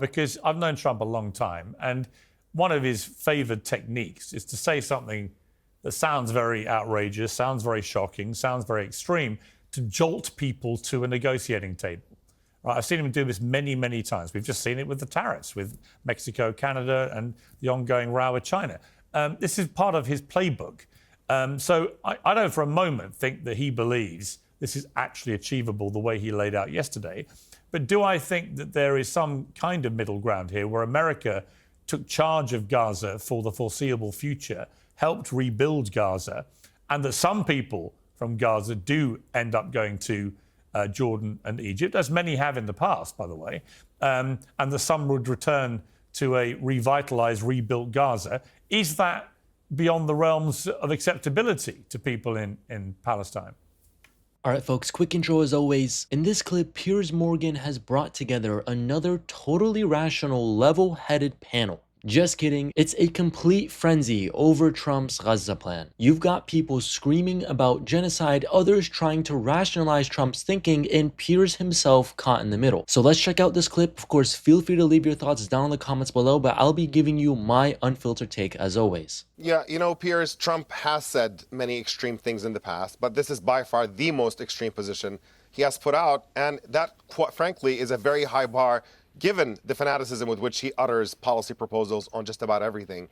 Because I've known Trump a long time, and one of his favoured techniques is to say something that sounds very outrageous, sounds very shocking, sounds very extreme, to jolt people to a negotiating table. Right, I've seen him do this many, many times. We've just seen it with the tariffs, with Mexico, Canada, and the ongoing row with China. This is part of his playbook. So I don't for a moment think that he believes this is actually achievable the way he laid out yesterday. But do I think that there is some kind of middle ground here where America took charge of Gaza for the foreseeable future, helped rebuild Gaza, and that some people from Gaza do end up going to Jordan and Egypt, as many have in the past, by the way, and that some would return to a revitalized, rebuilt Gaza? Is that beyond the realms of acceptability to people in Palestine? Alright folks, quick intro as always. In this clip, Piers Morgan has brought together another totally rational, level-headed panel. Just kidding, it's a complete frenzy over Trump's Gaza plan. You've got people screaming about genocide, others trying to rationalize Trump's thinking, and Piers himself caught in the middle. So let's check out this clip. Of course, feel free to leave your thoughts down in the comments below, but I'll be giving you my unfiltered take as always. Yeah, you know, Piers, Trump has said many extreme things in the past, but this is by far the most extreme position he has put out, and that, quite frankly, is a very high bar given the fanaticism with which he utters policy proposals on just about everything.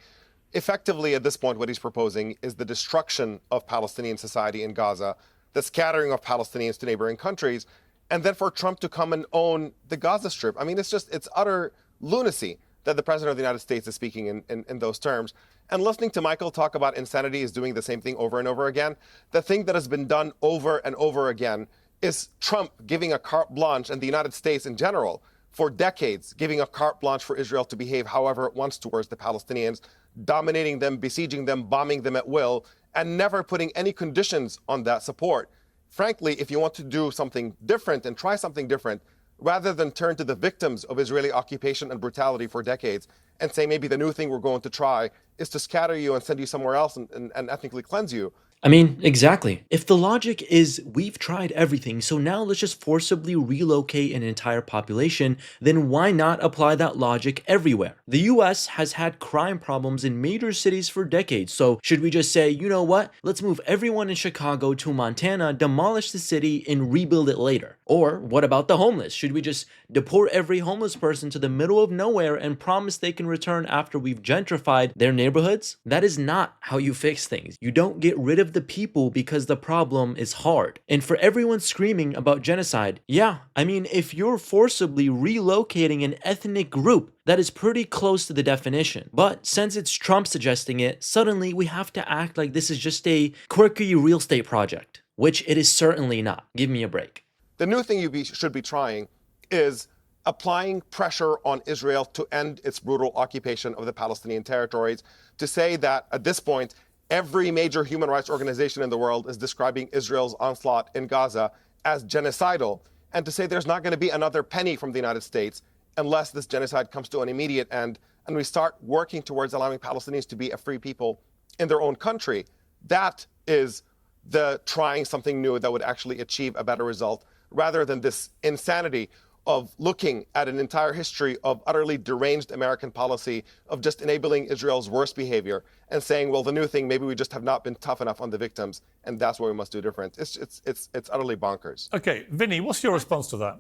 Effectively, at this point, what he's proposing is the destruction of Palestinian society in Gaza, the scattering of Palestinians to neighboring countries, and then for Trump to come and own the Gaza Strip. I mean, it's utter lunacy that the President of the United States is speaking in those terms. And listening to Michael talk about insanity is doing the same thing over and over again. The thing that has been done over and over again is Trump giving a carte blanche, and the United States in general, for decades, giving a carte blanche for Israel to behave however it wants towards the Palestinians, dominating them, besieging them, bombing them at will, and never putting any conditions on that support. Frankly, if you want to do something different and try something different, rather than turn to the victims of Israeli occupation and brutality for decades and say maybe the new thing we're going to try is to scatter you and send you somewhere else and ethnically cleanse you. I mean, exactly. If the logic is we've tried everything, so now let's just forcibly relocate an entire population, then why not apply that logic everywhere? The US has had crime problems in major cities for decades, so should we just say, you know what, let's move everyone in Chicago to Montana, demolish the city, and rebuild it later? Or what about the homeless? Should we just deport every homeless person to the middle of nowhere and promise they can return after we've gentrified their neighborhoods? That is not how you fix things. You don't get rid of the people because the problem is hard. And for everyone screaming about genocide, yeah, I mean, if you're forcibly relocating an ethnic group, that is pretty close to the definition. But since it's Trump suggesting it, suddenly we have to act like this is just a quirky real estate project, which it is certainly not. Give me a break. The new thing you should be trying is applying pressure on Israel to end its brutal occupation of the Palestinian territories, to say that at this point, every major human rights organization in the world is describing Israel's onslaught in Gaza as genocidal, and to say there's not going to be another penny from the United States unless this genocide comes to an immediate end and we start working towards allowing Palestinians to be a free people in their own country. That is the trying something new that would actually achieve a better result, rather than this insanity of looking at an entire history of utterly deranged American policy of just enabling Israel's worst behavior and saying, well, the new thing, maybe we just have not been tough enough on the victims, and that's what we must do different. It's utterly bonkers. Okay, Vinny, what's your response to that?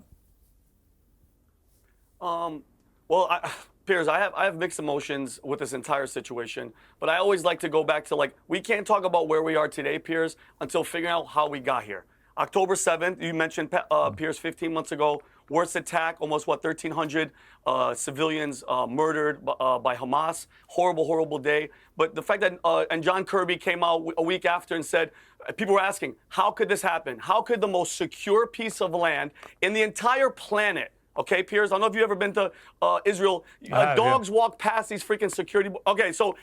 Piers, I have mixed emotions with this entire situation, but I always like to go back to, we can't talk about where we are today, Piers, until figuring out how we got here. October 7th, you mentioned, Piers, 15 months ago, worst attack, almost 1,300 civilians murdered by Hamas. Horrible, horrible day. But the fact that, and John Kirby came out a week after and said, people were asking, how could this happen? How could the most secure piece of land in the entire planet, okay, Piers, I don't know if you've ever been to Israel. Dogs walk past these freaking security. Okay, so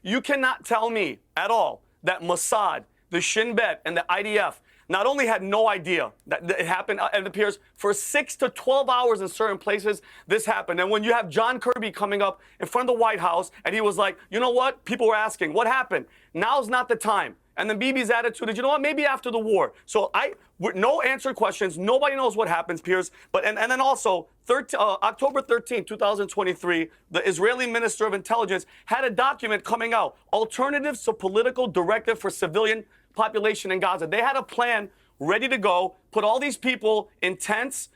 you cannot tell me at all that Mossad, the Shin Bet, and the IDF not only had no idea that it happened, it appears, for 6 to 12 hours in certain places, this happened. And when you have John Kirby coming up in front of the White House, and he was like, you know what? People were asking, what happened? Now's not the time. And then Bibi's attitude is, you know what, maybe after the war. So no answered questions. Nobody knows what happens, Piers. But and then also, October 13, 2023, the Israeli Minister of Intelligence had a document coming out, Alternatives to Political Directive for Civilian Population in Gaza. They had a plan ready to go, put all these people in tents,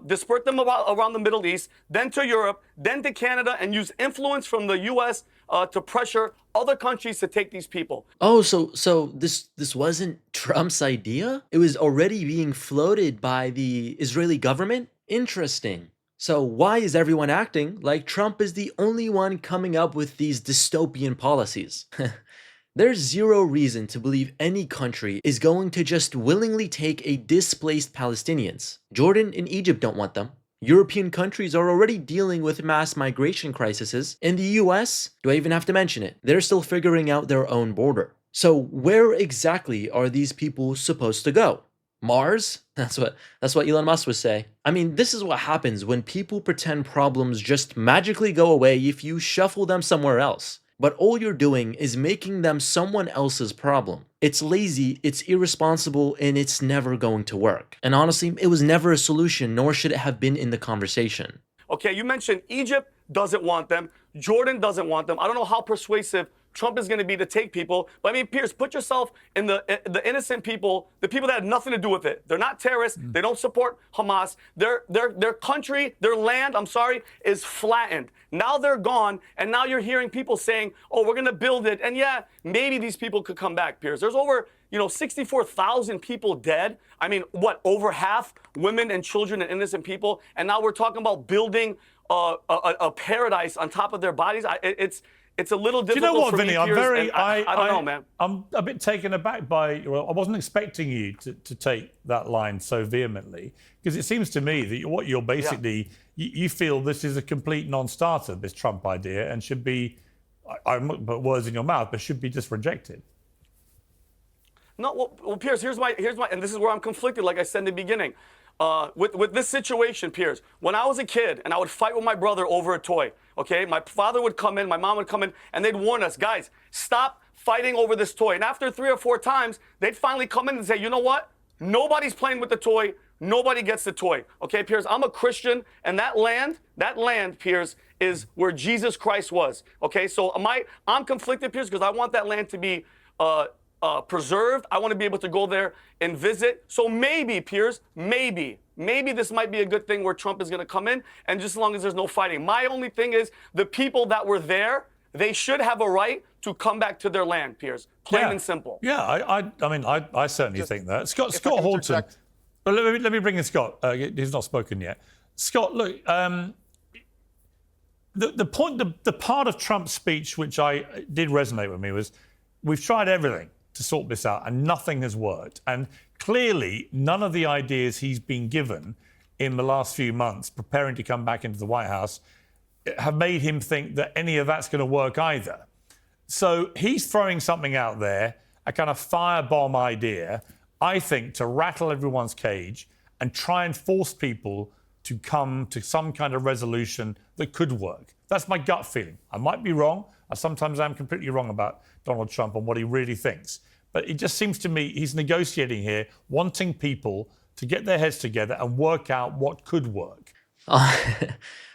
disperse them around the Middle East, then to Europe, then to Canada, and use influence from the U.S. To pressure other countries to take these people. Oh, so this wasn't Trump's idea? It was already being floated by the Israeli government? Interesting. So why is everyone acting like Trump is the only one coming up with these dystopian policies? There's zero reason to believe any country is going to just willingly take a displaced Palestinians. Jordan and Egypt don't want them. European countries are already dealing with mass migration crises. In the US, do I even have to mention it? They're still figuring out their own border. So where exactly are these people supposed to go? Mars? That's what Elon Musk would say. I mean, this is what happens when people pretend problems just magically go away if you shuffle them somewhere else. But all you're doing is making them someone else's problem. It's lazy, it's irresponsible, and it's never going to work. And honestly, it was never a solution, nor should it have been in the conversation. Okay, you mentioned Egypt doesn't want them. Jordan doesn't want them. I don't know how persuasive Trump is going to be to take people. But I mean, Piers, put yourself in the innocent people, the people that had nothing to do with it. They're not terrorists. They don't support Hamas. Their country, their land, is flattened. Now they're gone, and now you're hearing people saying, oh, we're going to build it. And yeah, maybe these people could come back, Piers. There's over 64,000 people dead. I mean, over half women and children and innocent people. And now we're talking about building a paradise on top of their bodies. It's a little difficult. Do you know what, for Vinny? me, I'm Piers, very. I don't know, man. I'm a bit taken aback by. Well, I wasn't expecting you to take that line so vehemently, because it seems to me that what you're basically you feel this is a complete non-starter, this Trump idea, and should be. I'm not put words in your mouth, but should be just rejected. No, well, Piers, here's my, and this is where I'm conflicted. Like I said in the beginning, with this situation, Piers, when I was a kid and I would fight with my brother over a toy, okay, my father would come in, my mom would come in, and they'd warn us, guys, stop fighting over this toy. And after 3 or 4 times, they'd finally come in and say, you know what? Nobody's playing with the toy. Nobody gets the toy. Okay, Piers, I'm a Christian, and that land, Piers, is where Jesus Christ was. Okay, so I'm conflicted, Piers, because I want that land to be preserved. I want to be able to go there and visit. So maybe, Piers, maybe this might be a good thing where Trump is going to come in, and just as long as there's no fighting. My only thing is the people that were there, they should have a right to come back to their land, Piers. Plain and simple. Yeah, I certainly think that. Scott Horton. But let me bring in Scott. He's not spoken yet. Scott, look, the part of Trump's speech which did resonate with me was, we've tried everything to sort this out and nothing has worked. And clearly, none of the ideas he's been given in the last few months preparing to come back into the White House have made him think that any of that's going to work either. So he's throwing something out there, a kind of firebomb idea, I think, to rattle everyone's cage and try and force people to come to some kind of resolution that could work. That's my gut feeling. I might be wrong. Sometimes I'm completely wrong about Donald Trump and what he really thinks. But it just seems to me he's negotiating here, wanting people to get their heads together and work out what could work.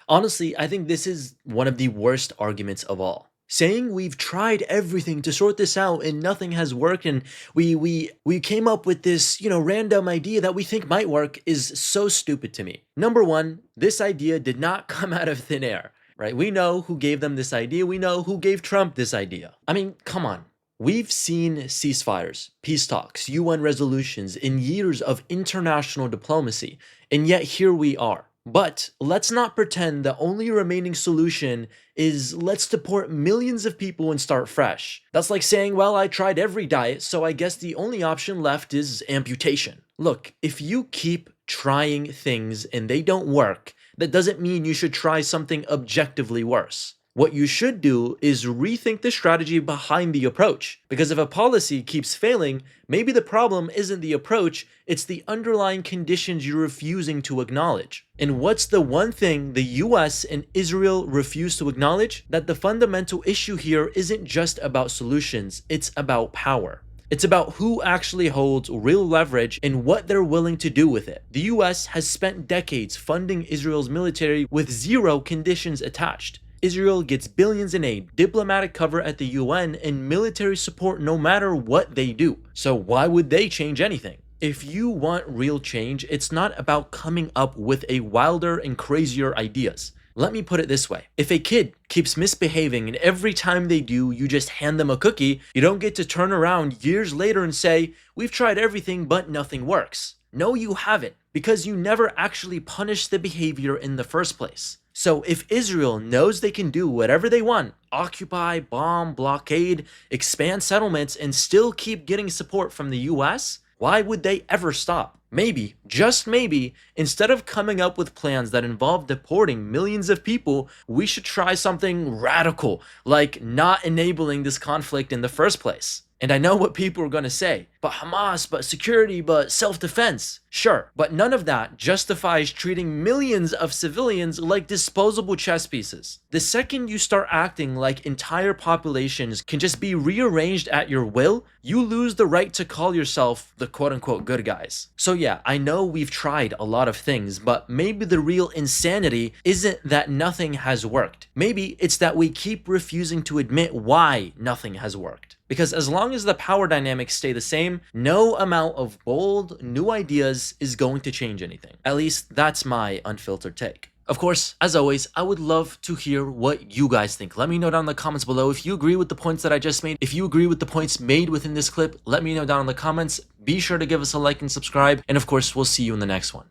Honestly, I think this is one of the worst arguments of all. Saying we've tried everything to sort this out and nothing has worked, and we came up with this, random idea that we think might work is so stupid to me. Number one, this idea did not come out of thin air, right? We know who gave them this idea. We know who gave Trump this idea. I mean, come on. We've seen ceasefires, peace talks, UN resolutions in years of international diplomacy, and yet here we are. But let's not pretend the only remaining solution is let's deport millions of people and start fresh. That's like saying, well, I tried every diet, so I guess the only option left is amputation. Look, if you keep trying things and they don't work, that doesn't mean you should try something objectively worse. What you should do is rethink the strategy behind the approach. Because if a policy keeps failing, maybe the problem isn't the approach, it's the underlying conditions you're refusing to acknowledge. And what's the one thing the US and Israel refuse to acknowledge? That the fundamental issue here isn't just about solutions, it's about power. It's about who actually holds real leverage and what they're willing to do with it. The US has spent decades funding Israel's military with zero conditions attached. Israel gets billions in aid, diplomatic cover at the UN, and military support no matter what they do. So why would they change anything? If you want real change, it's not about coming up with a wilder and crazier ideas. Let me put it this way. If a kid keeps misbehaving and every time they do, you just hand them a cookie, you don't get to turn around years later and say, we've tried everything but nothing works. No, you haven't, because you never actually punished the behavior in the first place. So if Israel knows they can do whatever they want, occupy, bomb, blockade, expand settlements, and still keep getting support from the US, why would they ever stop? Maybe, just maybe, instead of coming up with plans that involve deporting millions of people, we should try something radical, like not enabling this conflict in the first place. And I know what people are going to say, but Hamas, but security, but self-defense. Sure, but none of that justifies treating millions of civilians like disposable chess pieces. The second you start acting like entire populations can just be rearranged at your will, you lose the right to call yourself the quote-unquote good guys. So yeah, I know we've tried a lot of things, but maybe the real insanity isn't that nothing has worked. Maybe it's that we keep refusing to admit why nothing has worked. Because as long as the power dynamics stay the same, no amount of bold, new ideas is going to change anything. At least that's my unfiltered take. Of course, as always, I would love to hear what you guys think. Let me know down in the comments below if you agree with the points that I just made. If you agree with the points made within this clip, let me know down in the comments. Be sure to give us a like and subscribe. And of course, we'll see you in the next one.